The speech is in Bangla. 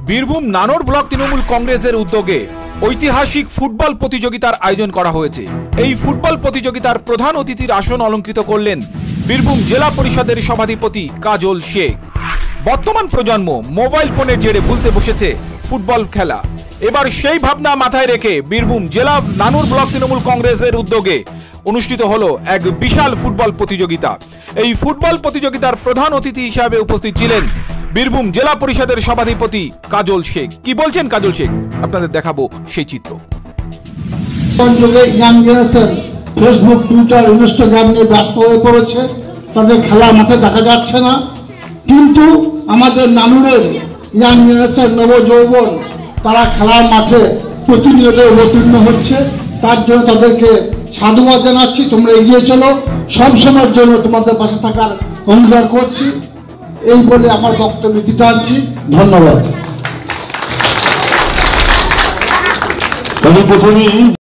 বীরভূম নানোর ব্লক তৃণমূল কংগ্রেসের উদ্যোগে ঐতিহাসিক ফুটবল প্রতিযোগিতার আয়োজন করা হয়েছে। এই ফুটবল প্রতিযোগিতার প্রধান অতিথির আসন অলঙ্কৃত করলেন বীরভূম জেলা পরিষদের সভাধিপতি কাজল শেখ। বর্তমান প্রজন্ম মোবাইল ফোনের জেরে ভুলতে বসেছে ফুটবল খেলা। এবার সেই ভাবনা মাথায় রেখে বীরভূম জেলা নানুর ব্লক তৃণমূল কংগ্রেসের উদ্যোগে অনুষ্ঠিত হলো এক বিশাল ফুটবল প্রতিযোগিতা। এই ফুটবল প্রতিযোগিতার প্রধান অতিথি হিসাবে উপস্থিত ছিলেন বীরভূম জেলা পরিষদের সভাধিপতি কাজল শেখ। কি বলছেন কাজল শেখ, আপনাদের দেখাবো সেই চিত্র। ফেসবুক, টুইটার, ইনস্টাগ্রাম নিয়ে ব্যস্ত হয়ে পড়েছে, তাদের খেলা মাঠে দেখা যাচ্ছে না। কিন্তু আমাদের নানুরের ইয়াং জেনারেশন, নবযৌবন, তারা খেলার মাঠে প্রতিনিয়ত অবতীর্ণ হচ্ছে। তার জন্য তাদেরকে সাধুবাদ জানাচ্ছি। তোমরা এগিয়ে চলো, সবসময়ের জন্য তোমাদের পাশে থাকার অঙ্গীকার করছি। এই বলে আমার বক্তব্য দিতে টানছি। ধন্যবাদ।